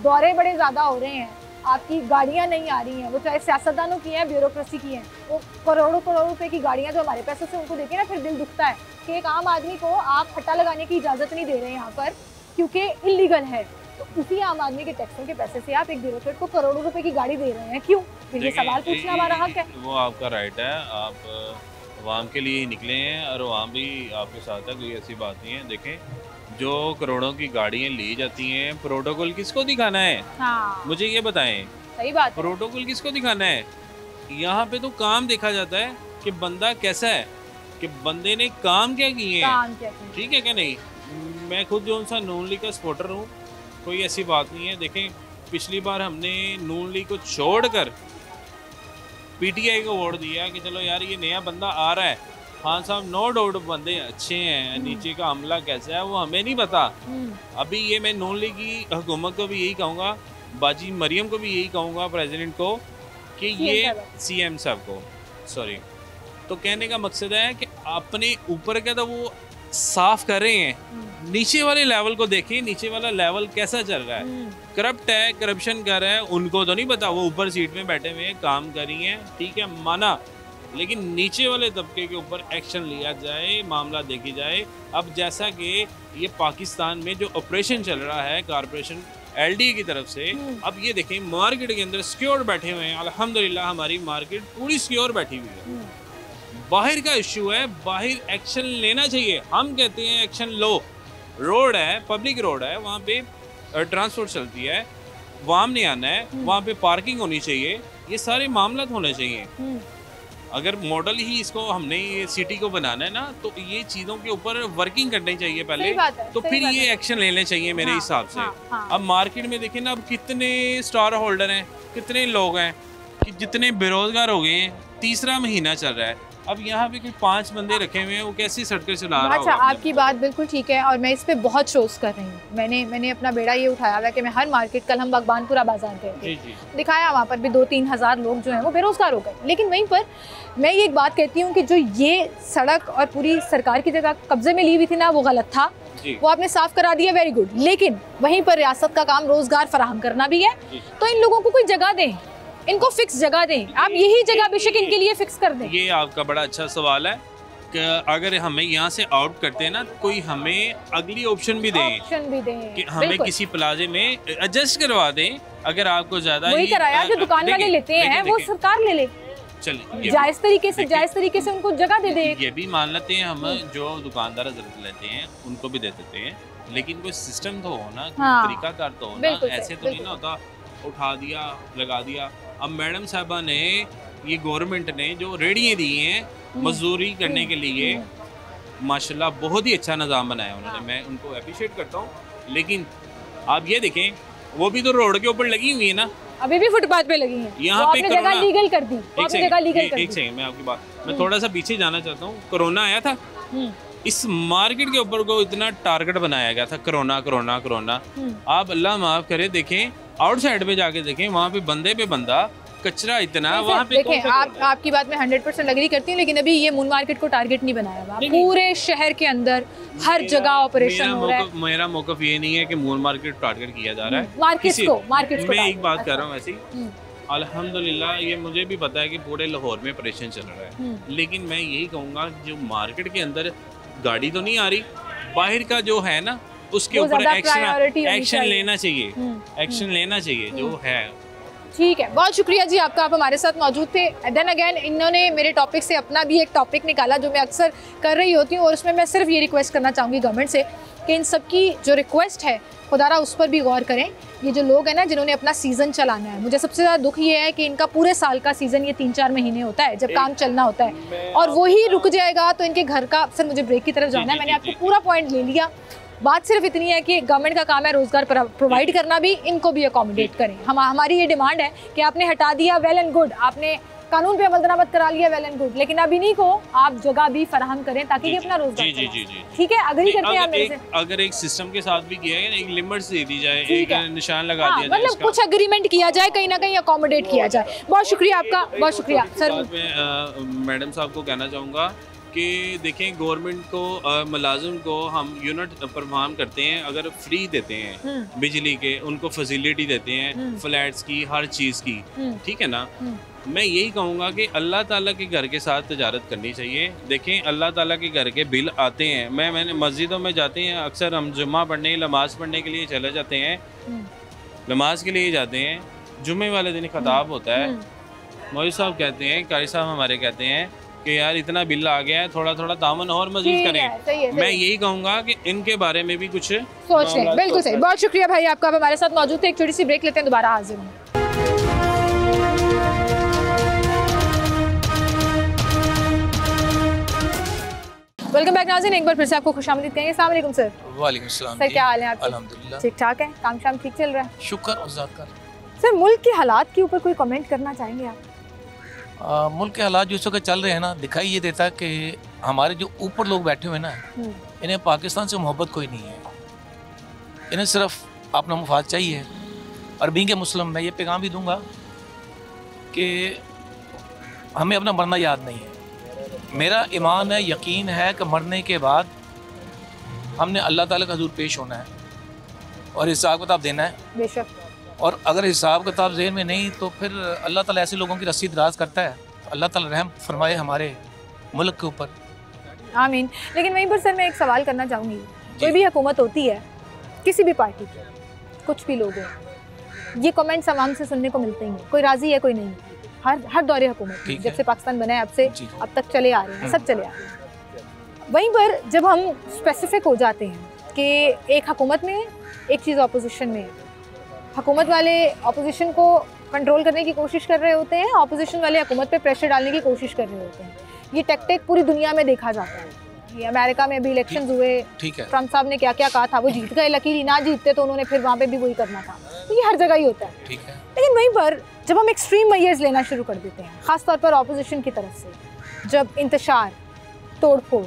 दौरे बड़े ज़्यादा हो रहे हैं, आपकी गाड़ियाँ नहीं आ रही हैं, वो चाहे सियासतदानों की हैं, ब्यूरोक्रेसी की हैं, वो करोड़ों रुपए की गाड़ियाँ जो हमारे पैसों से उनको देखे ना, फिर दिल दुखता है कि एक आम आदमी को आप हट्टा लगाने की इजाज़त नहीं दे रहे हैं यहाँ पर, क्योंकि इलीगल है। तो उसी आम आदमी के टैक्सों के पैसे से आप एक ब्यूरोक्रेट को करोड़ों रुपए की गाड़ी दे रहे हैं, क्यों? फिर ये सवाल पूछना हमारा हक है। वो आपका राइट है, आप अवाम के लिए ही निकले हैं और अवाम भी आपके साथ है, कोई ऐसी बात नहीं है। देखें जो करोड़ों की गाड़ियाँ ली जाती हैं, प्रोटोकॉल किसको दिखाना है? हाँ। मुझे ये बताएं, सही बात, प्रोटोकॉल किसको दिखाना है? यहाँ पे तो काम देखा जाता है कि बंदा कैसा है, कि बंदे ने काम क्या किए हैं, ठीक है क्या नहीं। मैं खुद जो सा नून लीग का सपोर्टर हूँ, कोई ऐसी बात नहीं है। देखें पिछली बार हमने नून लीग को छोड़कर PTI को वोट दिया कि चलो यार ये नया बंदा आ रहा है। खान साहब नो डाउट बंदे अच्छे हैं, नीचे का अमला कैसा है वो हमें नहीं पता। अभी ये मैं नून लीग की हुकूमत को भी यही कहूँगा, बाजी मरियम को भी यही कहूँगा, प्रेसिडेंट को, कि ये CM साहब को, सॉरी, तो कहने का मकसद है कि अपने ऊपर का तो वो साफ कर रहे हैं, नीचे वाले लेवल को देखिए, नीचे वाला लेवल कैसा चल रहा है। करप्ट है, करप्शन कर रहा है, उनको तो नहीं पता, वो ऊपर सीट में बैठे हुए काम कर रही हैं, ठीक है माना, लेकिन नीचे वाले तबके के ऊपर एक्शन लिया जाए, मामला देखी जाए। अब जैसा कि ये पाकिस्तान में जो ऑपरेशन चल रहा है कारपोरेशन LD की तरफ से, अब ये देखें मार्केट के अंदर सिक्योर बैठे हुए हैं, अल्हम्दुलिल्लाह हमारी मार्केट पूरी सिक्योर बैठी हुई है। बाहर का इश्यू है, बाहर एक्शन लेना चाहिए। हम कहते हैं एक्शन लो, रोड है, पब्लिक रोड है, वहाँ पे ट्रांसपोर्ट चलती है, वहाँ नहीं आना है, वहाँ पे पार्किंग होनी चाहिए, ये सारे मामला होने चाहिए। अगर मॉडल ही इसको हमने ये सिटी को बनाना है ना, तो ये चीज़ों के ऊपर वर्किंग करनी चाहिए पहले, तो फिर ये एक्शन लेने चाहिए मेरे हिसाब से। अब मार्केट में देखें ना, अब कितने स्टॉल होल्डर हैं, कितने लोग हैं कि जितने बेरोजगार हो गए हैं, तीसरा महीना चल रहा है, अब यहाँ पे कोई 5 बंदे रखे हुए हैं, वो कैसी सड़कें चला रहा अच्छा, आपकी बात बिल्कुल ठीक है और मैं इस पे बहुत शोज कर रही हूँ। मैंने अपना बेड़ा ये उठाया हुआ है कि मैं हर मार्केट, कल हम बागबानपुरा बाजार गए थे, दिखाया वहाँ पर भी 2-3 हज़ार लोग जो हैं वो बेरोजगार हो गए। लेकिन वहीं पर मैं ये एक बात कहती हूँ कि जो ये सड़क और पूरी सरकार की जगह कब्जे में ली हुई थी ना, वो गलत था, वो आपने साफ करा दिया, वेरी गुड। लेकिन वहीं पर रियासत का काम रोजगार फराहम करना भी है, तो इन लोगों को कोई जगह दें, इनको फिक्स जगह दें। आप यही जगह बेशक इनके लिए फिक्स कर दें। ये आपका बड़ा अच्छा सवाल है कि अगर हमें यहाँ से आउट करते हैं ना, कोई हमें अगली ऑप्शन भी दें कि हमें किसी प्लाजे में एडजस्ट करवा दें। अगर आपको ज्यादा वही कराया जो दुकान वाले लेते हैं वो सरकार ले ले, चलिए जायज तरीके से उनको जगह दे दे। ये भी मान लेते हैं हम, जो दुकानदार लेते हैं उनको भी दे देते हैं, लेकिन कोई सिस्टम तो हो ना, तरीकाकार तो हो ना, ऐसे तो नहीं ना होता उठा दिया लगा दिया। अब मैडम साहबा ने, ये गवर्नमेंट ने जो रेडियाँ दी हैं मजदूरी करने के लिए, माशाल्लाह बहुत ही अच्छा निज़ाम बनाया उन्होंने, मैं उनको अप्रिशिएट करता हूँ। लेकिन आप ये देखें, वो भी तो रोड के ऊपर लगी हुई है ना, अभी भी फुटपाथ पे लगी है, यहाँ पे जगह लीगल कर दी। एक सेकंड मैं आपकी बात, मैं थोड़ा सा पीछे जाना चाहता हूँ। कोरोना आया था, इस मार्केट के ऊपर को इतना टारगेट बनाया गया था, कोरोना कोरोना कोरोना। आप अल्लाह माफ करे, देखें आउटसाइड पे जाके देखें, वहाँ पे बंदे पे बंदा, कचरा इतना वहाँ पे। देखें, आपकी बात मैं 100% एग्री करती हूँ, लेकिन अभी ये मून मार्केट को टारगेट नहीं बनाया हुआ, पूरे शहर के अंदर हर जगह ऑपरेशन हो रहा है। मेरा मौकफ ये नहीं है कि मून मार्केट टारगेट किया जा रहा है, मार्केट को मैं एक बात कर रहा हूँ ऐसी। अल्हम्दुलिल्लाह ये मुझे भी पता है कि पूरे लाहौर में ऑपरेशन चल रहा है, लेकिन मैं यही कहूँगा जो मार्केट के अंदर गाड़ी तो नहीं आ रही, बाहर का जो है ना, उसके ऊपर एक्शन लेना चाहिए, एक्शन लेना चाहिए जो है। ठीक है, बहुत शुक्रिया जी आपका, आप हमारे साथ मौजूद थे। देन अगेन इन्होंने मेरे टॉपिक से अपना भी एक टॉपिक निकाला जो मैं अक्सर कर रही होती हूँ, और उसमें मैं सिर्फ ये रिक्वेस्ट करना चाहूँगी गवर्नमेंट से कि इन सब की जो रिक्वेस्ट है खुदारा उस पर भी गौर करें। ये जो लोग हैं ना जिन्होंने अपना सीज़न चलाना है, मुझे सबसे ज़्यादा दुख ये है कि इनका पूरे साल का सीज़न ये 3-4 महीने होता है जब काम चलना होता है, और वही रुक जाएगा तो इनके घर का। सर मुझे ब्रेक की तरफ जाना है, मैंने आपको पूरा पॉइंट ले लिया। बात सिर्फ इतनी है कि गवर्नमेंट का काम है रोजगार प्रोवाइड करना, भी इनको भी अकोमोडेट करें। हमारी ये डिमांड है कि आपने हटा दिया, वेल एंड गुड, आपने कानून पे अमल दरामद करा लिया, वेल एंड गुड, लेकिन अब इन्हीं को आप जगह भी फराहम करें ताकि ये अपना रोजगार ठीक है। अग्री करते हैं आप मेरे से? अगर एक सिस्टम के साथ भी किया है, एक लिमिट्स दे दी जाए, एक निशान लगा दिया जाए, मतलब कुछ एग्रीमेंट किया जाए, कहीं ना कहीं अकोमोडेट किया जाए। बहुत शुक्रिया आपका, बहुत शुक्रिया सर। मैं मैडम साहब को कहना चाहूँगा कि देखें, गवर्नमेंट को मुलाजिम को हम यूनिट परफॉर्म करते हैं, अगर फ्री देते हैं बिजली के, उनको फैसिलिटी देते हैं फ्लैट्स की, हर चीज़ की, ठीक है ना। मैं यही कहूँगा कि अल्लाह ताला के घर के साथ तजारत करनी चाहिए। देखें, अल्लाह ताला के घर के बिल आते हैं, मैंने मस्जिदों में जाते हैं, अक्सर हम जुम्मा पढ़ने, नमाज़ पढ़ने के लिए चले जाते हैं, नमाज के लिए जाते हैं, जुम्मे वाले दिन खताब होता है, मौलवी साहब कहते हैं, कारी साहब हमारे कहते हैं कि यार इतना बिल आ गया है, थोड़ा थोड़ा दामन और मजीद करें। मैं यही कहूँगा कि इनके बारे में भी कुछ सोच लें। बिल्कुल सही, बहुत शुक्रिया भाई आपका, हमारे साथ मौजूद थे। एक छोटी सी ब्रेक लेते हैं, दोबारा हाजिर हूँ। वेलकम बैक नाज़रीन, एक बार फिर से आपको खुशामदीद कहेंगे। अस्सलाम वालेकुम सर। वालेकुम सलाम सर, क्या हाल है आपके? अल्हम्दुलिल्लाह ठीक ठाक है, काम शाम ठीक चल रहा है? शुक्र उज़ात का। सर, मुल्क के हालात के ऊपर कोई कमेंट करना चाहेंगे आप? मुल्क के हालात जिस वक्त चल रहे हैं ना, दिखाई ये देता है कि हमारे जो ऊपर लोग बैठे हुए हैं ना, इन्हें पाकिस्तान से मोहब्बत कोई नहीं है, इन्हें सिर्फ अपना मुफाद चाहिए। और बीइंग ए मुस्लिम मैं ये पैगाम भी दूंगा कि हमें अपना मरना याद नहीं है। मेरा ईमान है, यकीन है कि मरने के बाद हमने अल्लाह ताला का हज़ूर पेश होना है और हिसाब किताब देना है। बेशक। और अगर हिसाब किताब ज़हन में नहीं तो फिर अल्लाह ताला ऐसे लोगों की रस्सी दराज करता है। अल्लाह ताला रहम फरमाए हमारे मुल्क के ऊपर, आमीन। लेकिन वहीं पर सर मैं एक सवाल करना चाहूँगी, कोई भी हुकूमत होती है, किसी भी पार्टी की, कुछ भी लोग हैं, ये कमेंट्स आवाम से सुनने को मिलते हैं, कोई राज़ी है कोई नहीं, हर दौरे हुकूमत में, जब से पाकिस्तान बना है अब तक चले आ रहे हैं, सब चले आ रहे हैं। वहीं पर जब हम स्पेसिफिक हो जाते हैं कि एक हुकूमत में एक चीज़, अपोजिशन में हुकूमत वाले अपोजिशन को कंट्रोल करने की कोशिश कर रहे होते हैं, अपोजिशन वाले हुकूमत पे प्रेशर डालने की कोशिश कर रहे होते हैं। ये टैक्टिक पूरी दुनिया में देखा जाता है। ये अमेरिका में भी इलेक्शन हुए, ट्रम्प साहब ने क्या क्या कहा था, वो जीत गए, लकीली ना जीतते तो उन्होंने फिर वहाँ पे भी वही करना था। तो ये हर जगह ही होता है। लेकिन वहीं पर जब हम एक्सट्रीम मेजर्स लेना शुरू कर देते हैं, ख़ासतौर पर अपोजिशन की तरफ से, जब इंतशार, तोड़फोड़,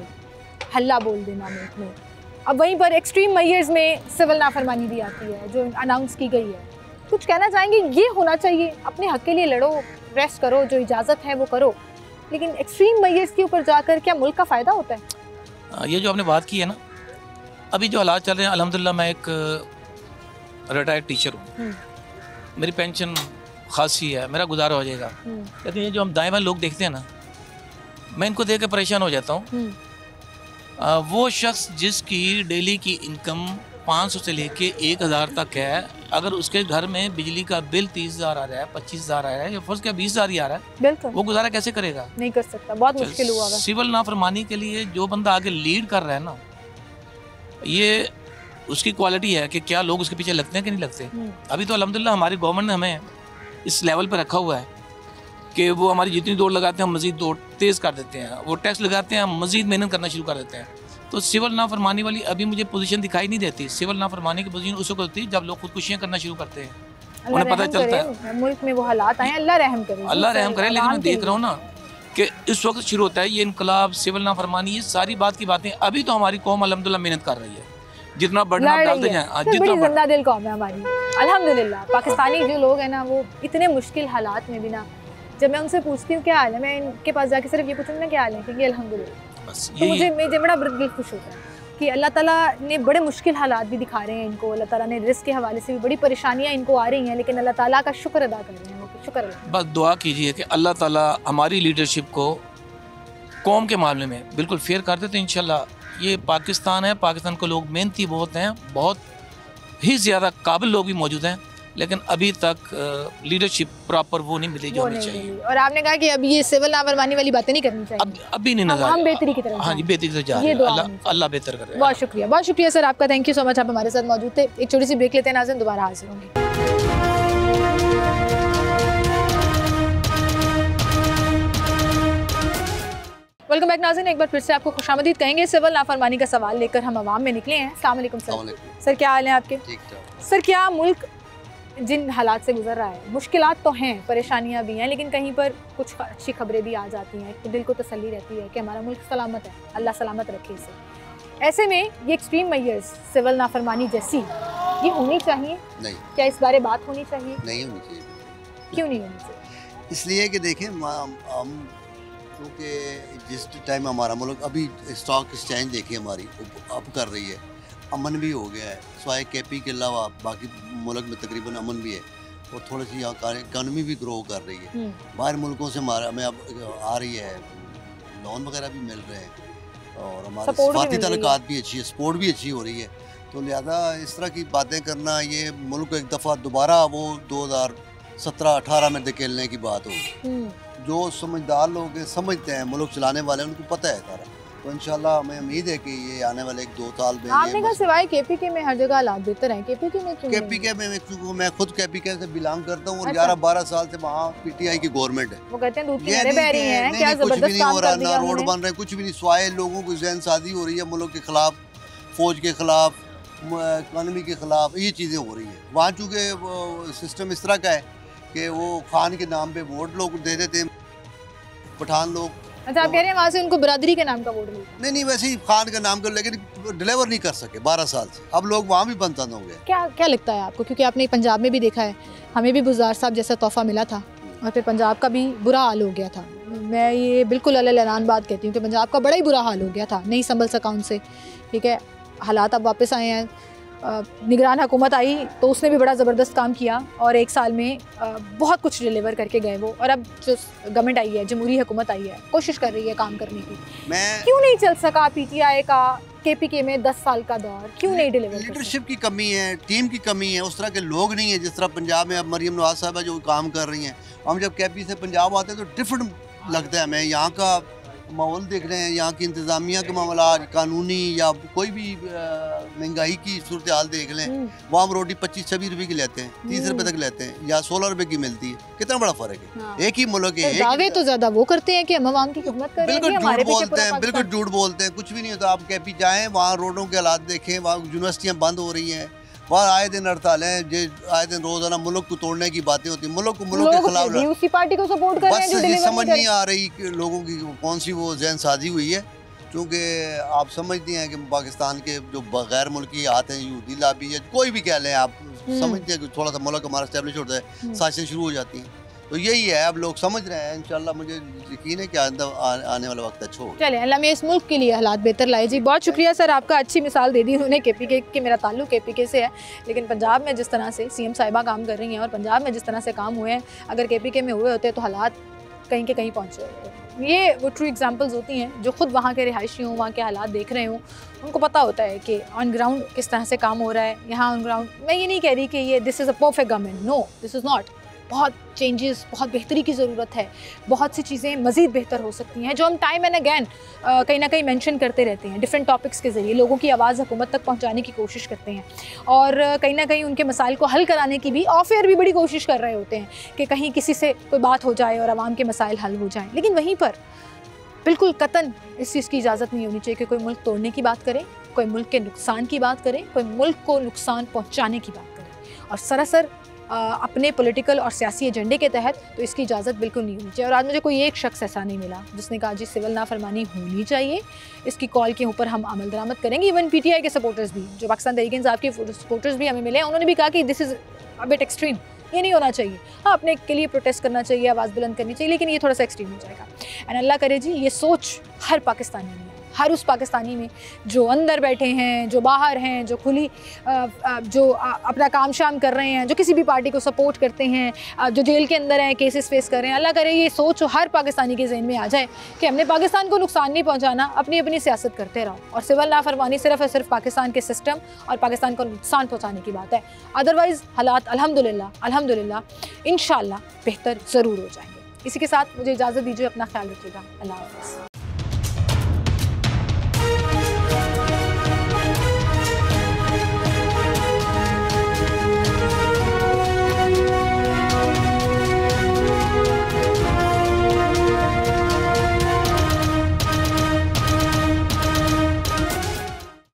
हल्ला बोल देना मुल्क में, अब वहीं पर एक्सट्रीम मेजर्स में सिविल नाफरमानी भी आती है जो अनाउंस की गई है। कुछ कहना चाहेंगे? ये होना चाहिए, अपने हक के लिए लड़ो, रेस्ट करो, जो इजाज़त है वो करो, लेकिन एक्सट्रीम मेजर्स के ऊपर जाकर क्या मुल्क का फ़ायदा होता है? ये जो आपने बात की है ना, अभी जो हालात चल रहे हैं, अल्हम्दुलिल्लाह मैं एक रिटायर्ड टीचर हूँ, मेरी पेंशन खासी है, मेरा गुजारा हो जाएगा। लेकिन ये जो हम दाएं बाएं लोग देखते हैं ना, मैं इनको देख के परेशान हो जाता हूँ। वो शख्स जिसकी डेली की इनकम 500 से लेके 1000 तक है, अगर उसके घर में बिजली का बिल 30,000 आ रहा है, 25,000 आ रहा है, या फर्ज क्या 20,000 ही आ रहा है, बिल्कुल वो गुजारा कैसे करेगा? नहीं कर सकता, बहुत मुश्किल हुआ। सिविल नाफरमानी के लिए जो बंदा आगे लीड कर रहा है ना, ये उसकी क्वालिटी है कि क्या लोग उसके पीछे लगते हैं कि नहीं लगते। अभी तो अल्हम्दुलिल्लाह हमारी गवर्नमेंट ने हमें इस लेवल पर रखा हुआ है कि वो हमारी जितनी दौड़ लगाते हैं हम मज़ीद दौड़ तेज़ कर देते हैं, वो टैक्स लगाते हैं हम मज़ीद मेहनत करना शुरू कर देते हैं। तो सिविल नाफरमानी वाली अभी मुझे पोजीशन दिखाई नहीं देती। सिविल नाफरमानी की पोजीशन उस वक्त होती है जब लोग खुदकुशियाँ करना शुरू करते हैं, उन्हें पता चलता है मुल्क में वो हालात आए, अल्लाह रहम करे, अल्लाह रहम करे। लेकिन मैं देख रहा हूँ ना कि इस वक्त शुरू होता है ये इनकलाब, सिविल नाफरमानी, ये सारी बात की बातें। अभी तो हमारी कौम अल्हम्दुलिल्लाह मेहनत कर रही है, जितना बढ़ना डालते जाए, जितना जिंदा दिल कौम है हमारी अल्हम्दुलिल्लाह। पाकिस्तानी जो लोग हैं ना, वो इतने मुश्किल हालात में भी ना, जब मैं उनसे पूछती हूँ क्या हाल है, मैं इनके पास जाके सिर्फ ये पूछूँगी ना क्या हाल है, क्योंकि अल्हम्दुलिल्लाह, बस तो मुझे बड़ा दिल खुश होता है कि अल्लाह ताला ने बड़े मुश्किल हालात भी दिखा रहे हैं इनको, अल्लाह ताला ने रिस्क के हवाले से भी बड़ी परेशानियाँ इनको आ रही हैं, लेकिन अल्लाह ताला का शुक्र अदा कर रहे हैं, शुक्र अल्लाह। बस दुआ कीजिए कि अल्लाह ताला हमारी लीडरशिप को कौम के मामले में बिल्कुल फेयर कर दे, तो इंशाल्लाह ये पाकिस्तान है, पाकिस्तान को लोग मेहनती बहुत हैं, बहुत ही ज़्यादा काबिल लोग भी मौजूद हैं, लेकिन अभी तक लीडरशिप प्रॉपर वो नहीं मिली जो होनी चाहिए। और आपने कहा कि अब ये सिविल नाफरमानी वाली बातें नहीं करनी चाहिए, अभी नहीं नजर, हम बेहतरी की तरफ, हाँ जी बेहतरी की तरफ जा रहे हैं, अल्लाह बेहतर कर रहे हैं। बहुत शुक्रिया सर आपका, थैंक यू सो मच, आप हमारे साथ मौजूद थे। एक छोटी सी ब्रेक लेते हैं नाज़रीन, दोबारा हाजिर होंगे। वेलकम बैक नाज़रीन, एक बार फिर से आपको खुशामदीद कहेंगे। सिविल नाफरमानी का सवाल लेकर हम आवाम में निकले हैं। अस्सलाम वालेकुम सर। सर क्या हाल है आपके? सर क्या मुल्क जिन हालात से गुजर रहा है, मुश्किलात तो हैं, परेशानियां भी हैं, लेकिन कहीं पर कुछ अच्छी खबरें भी आ जाती हैं, तो दिल को तसल्ली रहती है कि हमारा मुल्क सलामत है, अल्लाह सलामत रखे इसे। ऐसे में ये एक्सट्रीम मेजर्स, सिविल नाफरमानी जैसी, ये होनी चाहिए? नहीं। क्या इस बारे बात होनी चाहिए? नहीं होनी चाहिए। क्यों नहीं होनी चाहिए? इसलिए कि देखें हम क्योंकि जिस टाइम हमारा मुल्क अभी स्टॉक एक्सचेंज देखिए हमारी अप कर रही है, अमन भी हो गया है, स्वाय केपी के अलावा बाकी मुल्क में तकरीबन अमन भी है, और थोड़ी सी यहाँ इकानमी भी ग्रो कर रही है। बाहर मुल्कों से हमें अब आ रही है, लोन वगैरह भी मिल रहे हैं, और हमारे सफाती तल्लुकात भी अच्छी है, सपोर्ट भी अच्छी हो रही है। तो लिहाजा इस तरह की बातें करना, ये मुल्क को एक दफ़ा दोबारा वो 2017-18 में धकेलने की बात होगी। जो समझदार लोग समझते हैं, मुल्क चलाने वाले, उनको पता है सारा। तो इंशाल्लाह हमें उम्मीद है कि ये आने वाले 1-2 साल में, आपने कहा सिवाय केपीके में हर जगह हालात बेहतर हैं, केपीके में क्यों? केपीके में क्योंकि मैं खुद केपीके से बिलोंग करता हूँ और 11-12 साल से वहाँ पीटीआई की गवर्नमेंट है। वो कहते हैं दूध की नहरें बह रही हैं, क्या जबरदस्त काम कर दिया, ना रोड बन रहे, कुछ भी नहीं, स्वाय लोगों को जहन साजी हो रही है, मुल्क के खिलाफ, फौज के खिलाफ, इकानमी के खिलाफ, ये चीज़ें हो रही है वहाँ। चूँकि सिस्टम इस तरह का है कि वो खान के नाम पे वोट लोग दे देते हैं, पठान लोग। अच्छा, आप कह रहे हैं वहाँ से उनको बरादरी के नाम का वोट मिलता? नहीं, वैसे ही खान का नाम कर, लेकिन डिलीवर नहीं कर सके 12 साल से। अब लोग वहाँ भी बंद हो गए। क्या लगता है आपको, क्योंकि आपने पंजाब में भी देखा है, हमें भी बुज़दार साहब जैसा तोहफा मिला था और फिर पंजाब का भी बुरा हाल हो गया था। मैं ये बिल्कुल अल-ऐलान बात कहती हूँ कि पंजाब का बड़ा ही बुरा हाल हो गया था, नहीं संभल सका उनसे। ठीक है, हालात अब वापस आए हैं, निगरान हुकूमत आई तो उसने भी बड़ा ज़बरदस्त काम किया और 1 साल में बहुत कुछ डिलीवर करके गए वो। और अब जो गवर्नमेंट आई है, जमहूरी हुकूमत आई है, कोशिश कर रही है काम करने की। क्यों नहीं चल सका पीटीआई का केपीके में 10 साल का दौर, क्यों नहीं डिलीवर? लीडरशिप की कमी है, टीम की कमी है, उस तरह के लोग नहीं है जिस तरह पंजाब में अब मरियम नवाज साहब जो काम कर रही हैं। हम जब केपी से पंजाब आते हैं तो डिफरेंट लगता है हमें। यहाँ का माहौल देख रहे हैं, यहाँ की इंतज़ामिया के मामला, कानूनी या कोई भी महंगाई की सूरत हाल देख लें, वहाँ हम रोटी 25-26 रुपए की लेते हैं, 30 रुपए तक लेते हैं, या 16 रुपए की मिलती है। कितना बड़ा फ़र्क है। हाँ। एक ही मुल्क है। दावे तो ज़्यादा वो करते हैं कि हम आवाम की खिदमत कर रहे हैं, बिल्कुल हमारे झूठ पीछे बोलते हैं, पूरा बिल्कुल झूठ बोलते हैं, कुछ भी नहीं होता। आप कैपी जाएँ, वहाँ रोडों के हालात देखें, वहाँ यूनिवर्सिटियाँ बंद हो रही हैं, वहाँ आए दिन हड़ताल है, आए दिन रोजाना मुल्क को तोड़ने की बातें होती हैं, मुल्क के खिलाफ उसी पार्टी को सपोर्ट कर रहे हैं जो बस डिलीवर समझ नहीं नहीं आ रही कि लोगों की कौन सी वो जहन साजी हुई है। क्योंकि आप समझती हैं कि पाकिस्तान के जो गैर मुल्की आते हैं, यहूदी लाबी या कोई भी कह लें, आप समझते हैं कि थोड़ा सा मुल्क हमारा स्टैब्लिश होता है, साजिशें शुरू हो जाती हैं। तो यही है, अब लोग समझ रहे हैं। इंशाल्लाह मुझे यकीन है कि आने वाला वक्त अच्छा होगा। चले अल्लाह में इस मुल्क के लिए हालात बेहतर लाए जी। बहुत शुक्रिया सर, आपका अच्छी मिसाल दे दी उन्होंने KPK के। मेरा ताल्लुक KPK से है, लेकिन पंजाब में जिस तरह से CM साहिबा काम कर रही हैं और पंजाब में जिस तरह से काम हुए हैं, अगर KPK में हुए होते तो हालात कहीं के कहीं पहुँचे होते। ये वो ट्रू एग्जाम्पल्स होती हैं जो खुद वहाँ के रिहायशी हों, वहाँ के हालात देख रहे हों, उनको पता होता है कि ऑन ग्राउंड किस तरह से काम हो रहा है। यहाँ ऑन ग्राउंड मैं ये नहीं कह रही कि ये this is a perfect government, no this is not. बहुत चेंजेस, बहुत बेहतरी की ज़रूरत है, बहुत सी चीज़ें मज़ीद बेहतर हो सकती हैं, जो हम टाइम एंड अगैन कहीं ना कहीं मेंशन करते रहते हैं। डिफरेंट टॉपिक्स के ज़रिए लोगों की आवाज़ हुकूमत तक पहुंचाने की कोशिश करते हैं और कहीं ना कहीं उनके मसाइल को हल कराने की भी ऑफ एयर भी बड़ी कोशिश कर रहे होते हैं कि कहीं किसी से कोई बात हो जाए और आवाम के मसाइल हल हो जाएँ। लेकिन वहीं पर बिल्कुल कतन इस चीज़ की इजाज़त नहीं होनी चाहिए कि कोई मुल्क तोड़ने की बात करे, कोई मुल्क के नुकसान की बात करे, कोई मुल्क को नुकसान पहुँचाने की बात करे और सरासर अपने पॉलिटिकल और सियासी एजेंडे के तहत, तो इसकी इजाज़त बिल्कुल नहीं होनी चाहिए। और आज मुझे कोई एक शख्स ऐसा नहीं मिला जिसने कहा जी सिविल नाफरमानी होनी चाहिए, इसकी कॉल के ऊपर हम अमल दरामद करेंगे। इवन PTI के सपोर्टर्स भी, जो पाकिस्तान तहरीक इंसाफ के सपोर्टर्स भी हमें मिले हैं, उन्होंने भी कहा कि this is a bit extreme, ये नहीं होना चाहिए। हाँ, अपने के लिए प्रोटेस्ट करना चाहिए, आवाज़ बुलंद करनी चाहिए, लेकिन ये थोड़ा सा एक्सट्रीम हो जाएगा। एंड अल्लाह करे जी ये सोच हर पाकिस्तानी में, हर उस पाकिस्तानी में जो अंदर बैठे हैं, जो बाहर हैं, जो खुली जो अपना काम शाम कर रहे हैं, जो किसी भी पार्टी को सपोर्ट करते हैं, जो जेल के अंदर हैं, केसेस फेस कर रहे हैं। अल्लाह करे ये सोच हर पाकिस्तानी के जहन में आ जाए कि हमने पाकिस्तान को नुकसान नहीं पहुंचाना, अपनी अपनी सियासत करते रहो और सिविल नाफरमानी सिर्फ और सिर्फ पाकिस्तान के सिस्टम और पाकिस्तान को नुकसान पहुँचाने की बात है। अदरवाइज़ हालात अल्हम्दुलिल्लाह इंशाअल्लाह बेहतर ज़रूर हो जाएंगे। इसी के साथ मुझे इजाज़त दीजिए, अपना ख्याल रखिएगा। अल्लाह हाफ़िज़।